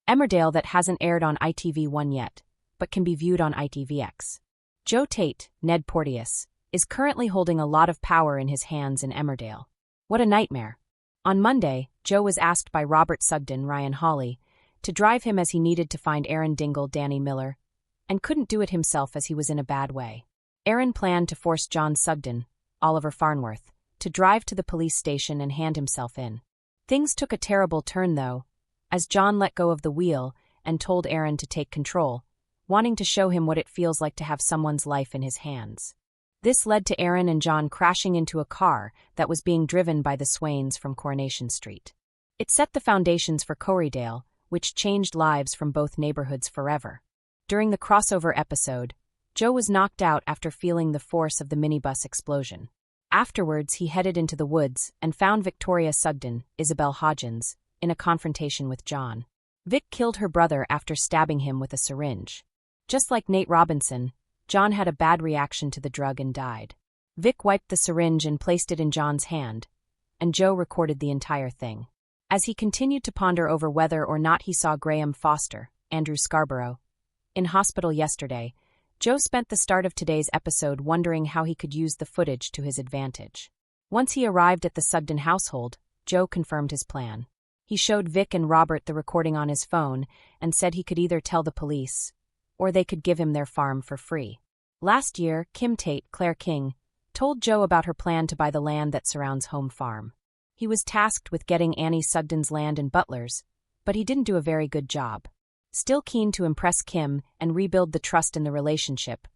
Emmerdale that hasn't aired on ITV1 yet, but can be viewed on ITVX. Joe Tate, Ned Porteous, is currently holding a lot of power in his hands in Emmerdale. What a nightmare. On Monday, Joe was asked by Robert Sugden, Ryan Hawley, to drive him as he needed to find Moira Dingle, Danny Miller, and couldn't do it himself as he was in a bad way. Aaron planned to force John Sugden, Oliver Farnworth, to drive to the police station and hand himself in. Things took a terrible turn, though, as John let go of the wheel and told Aaron to take control, wanting to show him what it feels like to have someone's life in his hands. This led to Aaron and John crashing into a car that was being driven by the Swains from Coronation Street. It set the foundations for Corriedale, which changed lives from both neighborhoods forever. During the crossover episode, Joe was knocked out after feeling the force of the minibus explosion. Afterwards, he headed into the woods and found Victoria Sugden, Isabel Hodgins, in a confrontation with John. Vic killed her brother after stabbing him with a syringe. Just like Nate Robinson, John had a bad reaction to the drug and died. Vic wiped the syringe and placed it in John's hand, and Joe recorded the entire thing. As he continued to ponder over whether or not he saw Graham Foster, Andrew Scarborough, in hospital yesterday, Joe spent the start of today's episode wondering how he could use the footage to his advantage. Once he arrived at the Sugden household, Joe confirmed his plan. He showed Vic and Robert the recording on his phone and said he could either tell the police, or they could give him their farm for free. Last year, Kim Tate, Claire King, told Joe about her plan to buy the land that surrounds Home Farm. He was tasked with getting Annie Sugden's land and Butler's, but he didn't do a very good job. Still keen to impress Kim and rebuild the trust in the relationship,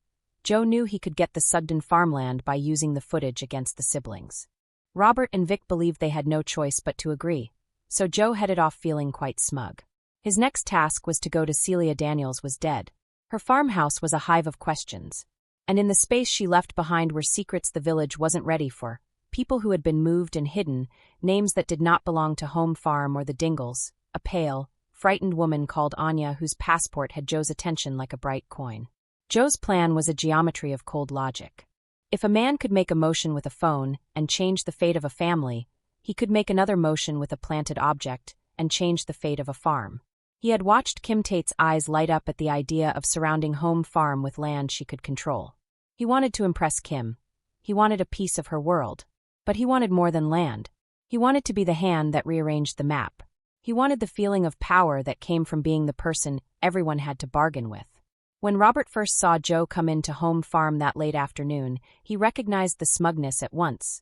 Joe knew he could get the Sugden farmland by using the footage against the siblings. Robert and Vic believed they had no choice but to agree, so Joe headed off feeling quite smug. His next task was to go to Celia Daniels was dead. Her farmhouse was a hive of questions, and in the space she left behind were secrets the village wasn't ready for, people who had been moved and hidden, names that did not belong to Home Farm or the Dingles, a pale, frightened woman called Anya whose passport had Joe's attention like a bright coin. Joe's plan was a geometry of cold logic. If a man could make a motion with a phone and change the fate of a family, he could make another motion with a planted object and change the fate of a farm. He had watched Kim Tate's eyes light up at the idea of surrounding Home Farm with land she could control. He wanted to impress Kim. He wanted a piece of her world. But he wanted more than land. He wanted to be the hand that rearranged the map. He wanted the feeling of power that came from being the person everyone had to bargain with. When Robert first saw Joe come into Home Farm that late afternoon, he recognized the smugness at once.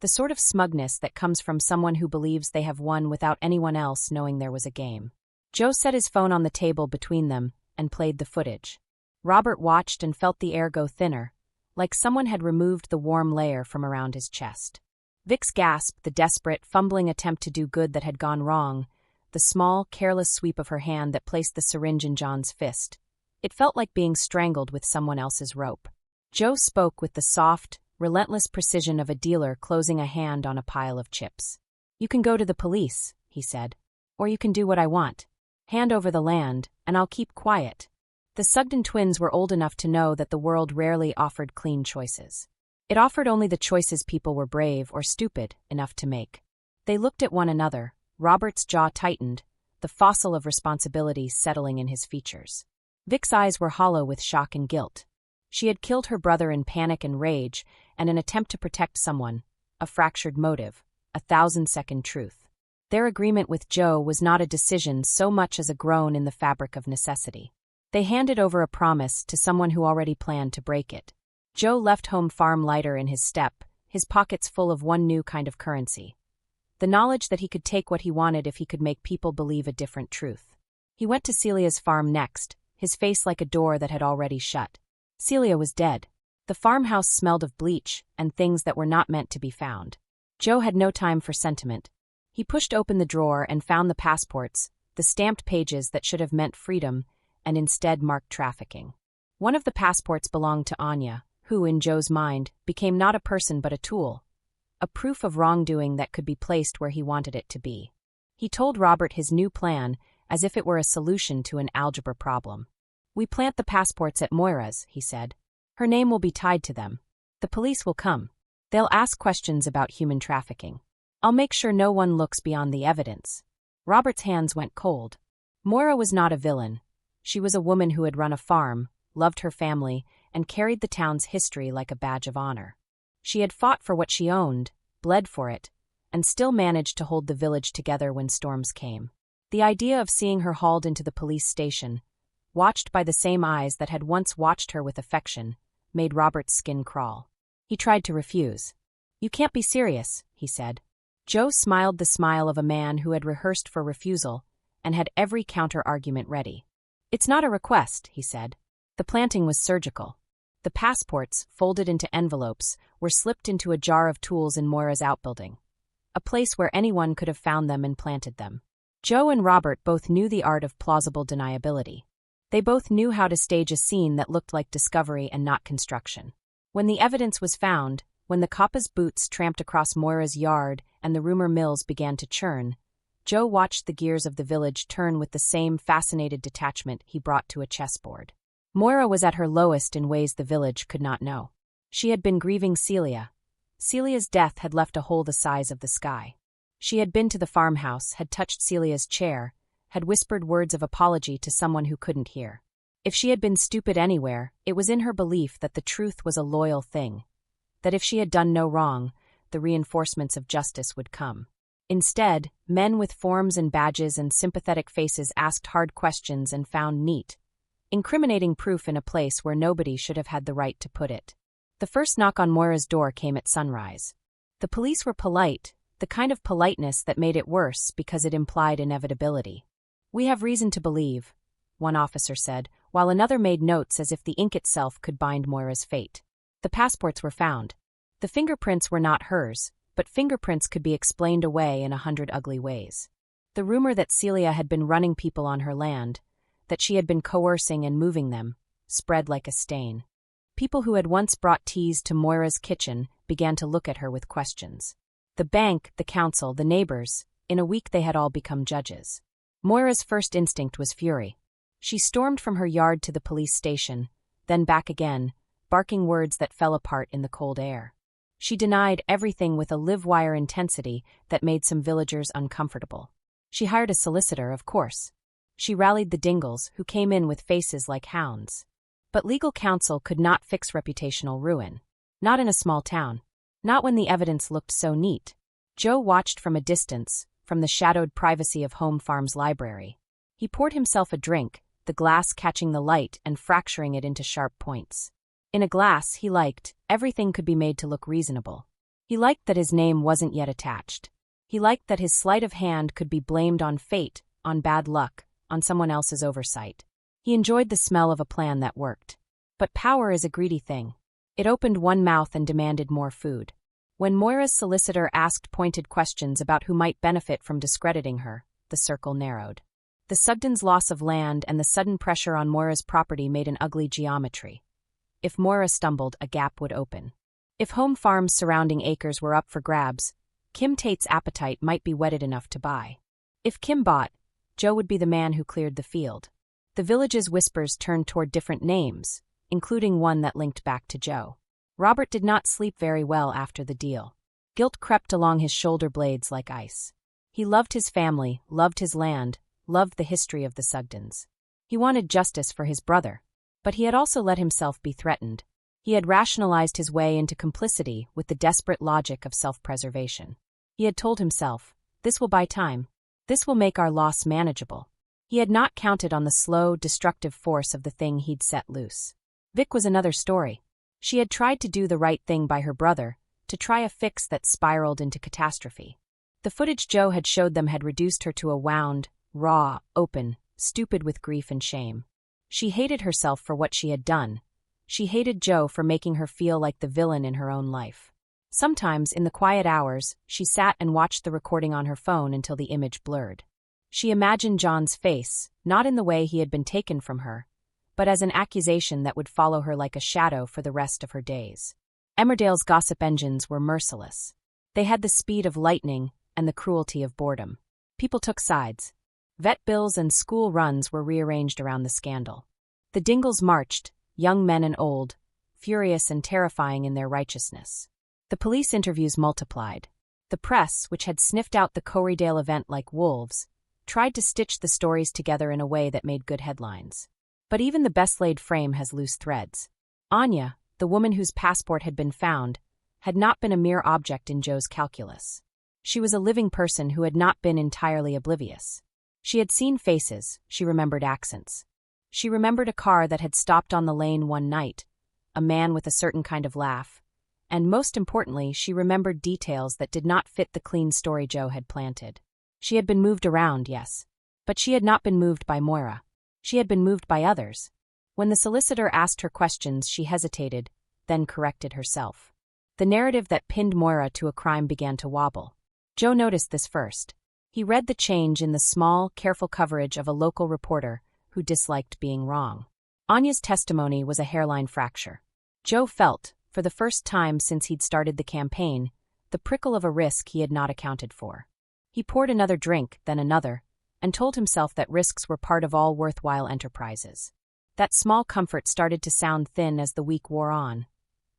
The sort of smugness that comes from someone who believes they have won without anyone else knowing there was a game. Joe set his phone on the table between them and played the footage. Robert watched and felt the air go thinner, like someone had removed the warm layer from around his chest. Vic's gasp, the desperate, fumbling attempt to do good that had gone wrong, the small, careless sweep of her hand that placed the syringe in John's fist. It felt like being strangled with someone else's rope. Joe spoke with the soft, relentless precision of a dealer closing a hand on a pile of chips. "You can go to the police," he said. "Or you can do what I want. Hand over the land, and I'll keep quiet." The Sugden twins were old enough to know that the world rarely offered clean choices. It offered only the choices people were brave or stupid enough to make. They looked at one another. Robert's jaw tightened, the fossil of responsibility settling in his features. Vic's eyes were hollow with shock and guilt. She had killed her brother in panic and rage, and an attempt to protect someone, a fractured motive, a 1,000-second truth. Their agreement with Joe was not a decision so much as a groan in the fabric of necessity. They handed over a promise to someone who already planned to break it. Joe left Home Farm lighter in his step, his pockets full of one new kind of currency. The knowledge that he could take what he wanted if he could make people believe a different truth. He went to Celia's farm next, his face like a door that had already shut. Celia was dead. The farmhouse smelled of bleach and things that were not meant to be found. Joe had no time for sentiment. He pushed open the drawer and found the passports, the stamped pages that should have meant freedom, and instead marked trafficking. One of the passports belonged to Anya, who, in Joe's mind, became not a person but a tool, a proof of wrongdoing that could be placed where he wanted it to be. He told Robert his new plan as if it were a solution to an algebra problem. "We plant the passports at Moira's," he said. "Her name will be tied to them. The police will come. They'll ask questions about human trafficking. I'll make sure no one looks beyond the evidence." Robert's hands went cold. Moira was not a villain. She was a woman who had run a farm, loved her family, and carried the town's history like a badge of honor. She had fought for what she owned, bled for it, and still managed to hold the village together when storms came. The idea of seeing her hauled into the police station, watched by the same eyes that had once watched her with affection, made Robert's skin crawl. He tried to refuse. "You can't be serious," he said. Joe smiled the smile of a man who had rehearsed for refusal and had every counter-argument ready. "It's not a request," he said. The planting was surgical. The passports, folded into envelopes, were slipped into a jar of tools in Moira's outbuilding, a place where anyone could have found them and planted them. Joe and Robert both knew the art of plausible deniability. They both knew how to stage a scene that looked like discovery and not construction. When the evidence was found, when the coppa's boots tramped across Moira's yard and the rumor mills began to churn, Joe watched the gears of the village turn with the same fascinated detachment he brought to a chessboard. Moira was at her lowest in ways the village could not know. She had been grieving Celia. Celia's death had left a hole the size of the sky. She had been to the farmhouse, had touched Celia's chair, had whispered words of apology to someone who couldn't hear. If she had been stupid anywhere, it was in her belief that the truth was a loyal thing, that if she had done no wrong, the reinforcements of justice would come. Instead, men with forms and badges and sympathetic faces asked hard questions and found neat, incriminating proof in a place where nobody should have had the right to put it. The first knock on Moira's door came at sunrise. The police were polite, the kind of politeness that made it worse because it implied inevitability. "We have reason to believe," one officer said, while another made notes as if the ink itself could bind Moira's fate. The passports were found. The fingerprints were not hers, but fingerprints could be explained away in 100 ugly ways. The rumor that Celia had been running people on her land, that she had been coercing and moving them, spread like a stain. People who had once brought teas to Moira's kitchen began to look at her with questions. The bank, the council, the neighbors, in a week they had all become judges. Moira's first instinct was fury. She stormed from her yard to the police station, then back again, barking words that fell apart in the cold air. She denied everything with a live-wire intensity that made some villagers uncomfortable. She hired a solicitor, of course. She rallied the Dingles, who came in with faces like hounds. But legal counsel could not fix reputational ruin. Not in a small town. Not when the evidence looked so neat. Joe watched from a distance, from the shadowed privacy of Home Farm's library. He poured himself a drink, the glass catching the light and fracturing it into sharp points. In a glass he liked, everything could be made to look reasonable. He liked that his name wasn't yet attached. He liked that his sleight of hand could be blamed on fate, on bad luck, on someone else's oversight. He enjoyed the smell of a plan that worked. But power is a greedy thing. It opened one mouth and demanded more food. When Moira's solicitor asked pointed questions about who might benefit from discrediting her, the circle narrowed. The Sugdens' loss of land and the sudden pressure on Moira's property made an ugly geometry. If Moira stumbled, a gap would open. If Home Farm's surrounding acres were up for grabs, Kim Tate's appetite might be whetted enough to buy. If Kim bought, Joe would be the man who cleared the field. The village's whispers turned toward different names, including one that linked back to Joe. Robert did not sleep very well after the deal. Guilt crept along his shoulder blades like ice. He loved his family, loved his land, loved the history of the Sugdens. He wanted justice for his brother, but he had also let himself be threatened. He had rationalized his way into complicity with the desperate logic of self-preservation. He had told himself, "This will buy time. This will make our loss manageable." He had not counted on the slow, destructive force of the thing he'd set loose. Vic was another story. She had tried to do the right thing by her brother, to try a fix that spiraled into catastrophe. The footage Joe had showed them had reduced her to a wound, raw, open, stupid with grief and shame. She hated herself for what she had done. She hated Joe for making her feel like the villain in her own life. Sometimes, in the quiet hours, she sat and watched the recording on her phone until the image blurred. She imagined John's face, not in the way he had been taken from her, but as an accusation that would follow her like a shadow for the rest of her days. Emmerdale's gossip engines were merciless. They had the speed of lightning and the cruelty of boredom. People took sides. Vet bills and school runs were rearranged around the scandal. The Dingles marched, young men and old, furious and terrifying in their righteousness. The police interviews multiplied. The press, which had sniffed out the Corriedale event like wolves, tried to stitch the stories together in a way that made good headlines. But even the best-laid frame has loose threads. Anya, the woman whose passport had been found, had not been a mere object in Joe's calculus. She was a living person who had not been entirely oblivious. She had seen faces, she remembered accents. She remembered a car that had stopped on the lane one night, a man with a certain kind of laugh, and most importantly, she remembered details that did not fit the clean story Joe had planted. She had been moved around, yes, but she had not been moved by Moira. She had been moved by others. When the solicitor asked her questions, she hesitated, then corrected herself. The narrative that pinned Moira to a crime began to wobble. Joe noticed this first. He read the change in the small, careful coverage of a local reporter who disliked being wrong. Anya's testimony was a hairline fracture. Joe felt, for the first time since he'd started the campaign, the prickle of a risk he had not accounted for. He poured another drink, then another, and told himself that risks were part of all worthwhile enterprises. That small comfort started to sound thin as the week wore on.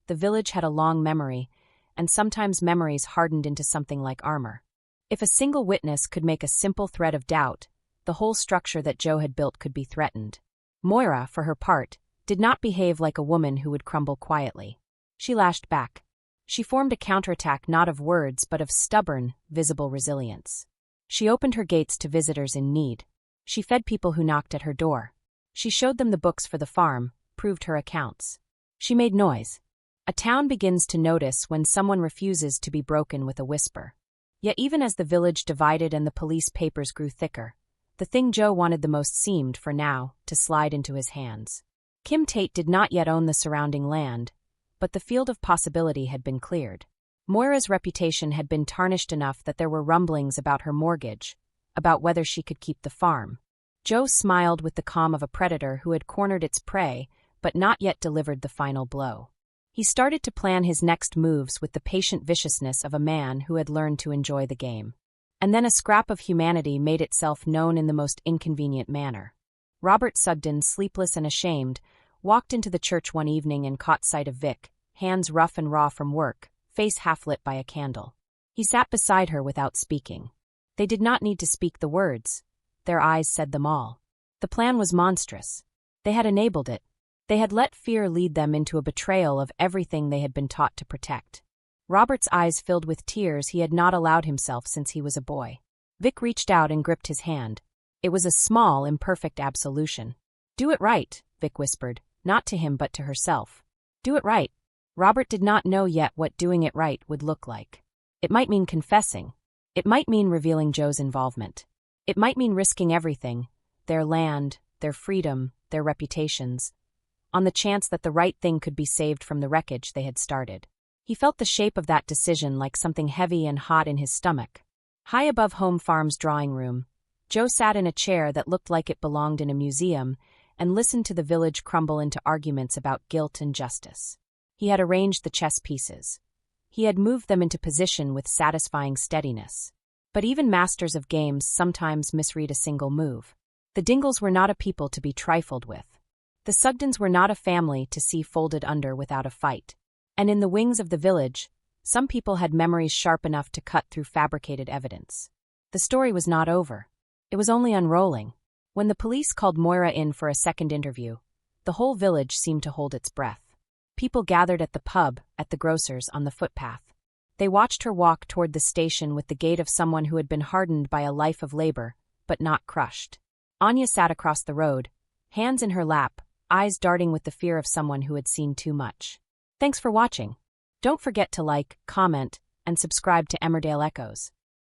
The village had a long memory, and sometimes memories hardened into something like armor. If a single witness could make a simple thread of doubt, the whole structure that Joe had built could be threatened. Moira, for her part, did not behave like a woman who would crumble quietly. She lashed back. She formed a counterattack not of words but of stubborn, visible resilience. She opened her gates to visitors in need. She fed people who knocked at her door. She showed them the books for the farm, proved her accounts. She made noise. A town begins to notice when someone refuses to be broken with a whisper. Yet even as the village divided and the police papers grew thicker, the thing Joe wanted the most seemed, for now, to slide into his hands. Kim Tate did not yet own the surrounding land, but the field of possibility had been cleared. Moira's reputation had been tarnished enough that there were rumblings about her mortgage, about whether she could keep the farm. Joe smiled with the calm of a predator who had cornered its prey, but not yet delivered the final blow. He started to plan his next moves with the patient viciousness of a man who had learned to enjoy the game. And then a scrap of humanity made itself known in the most inconvenient manner. Robert Sugden, sleepless and ashamed, walked into the church one evening and caught sight of Vic, hands rough and raw from work, face half-lit by a candle. He sat beside her without speaking. They did not need to speak the words. Their eyes said them all. The plan was monstrous. They had enabled it. They had let fear lead them into a betrayal of everything they had been taught to protect. Robert's eyes filled with tears he had not allowed himself since he was a boy. Vic reached out and gripped his hand. It was a small, imperfect absolution. "Do it right," Vic whispered, not to him but to herself. "Do it right." Robert did not know yet what doing it right would look like. It might mean confessing. It might mean revealing Joe's involvement. It might mean risking everything, their land, their freedom, their reputations, on the chance that the right thing could be saved from the wreckage they had started. He felt the shape of that decision like something heavy and hot in his stomach. High above Home Farm's drawing room, Joe sat in a chair that looked like it belonged in a museum and listened to the village crumble into arguments about guilt and justice. He had arranged the chess pieces. He had moved them into position with satisfying steadiness. But even masters of games sometimes misread a single move. The Dingles were not a people to be trifled with. The Sugdens were not a family to see folded under without a fight. And in the wings of the village, some people had memories sharp enough to cut through fabricated evidence. The story was not over. It was only unrolling. When the police called Moira in for a second interview, the whole village seemed to hold its breath. People gathered at the pub, at the grocer's, on the footpath. They watched her walk toward the station with the gait of someone who had been hardened by a life of labor, but not crushed. Anya sat across the road, hands in her lap, eyes darting with the fear of someone who had seen too much. Thanks for watching. Don't forget to like, comment, and subscribe to Emmerdale Echoes.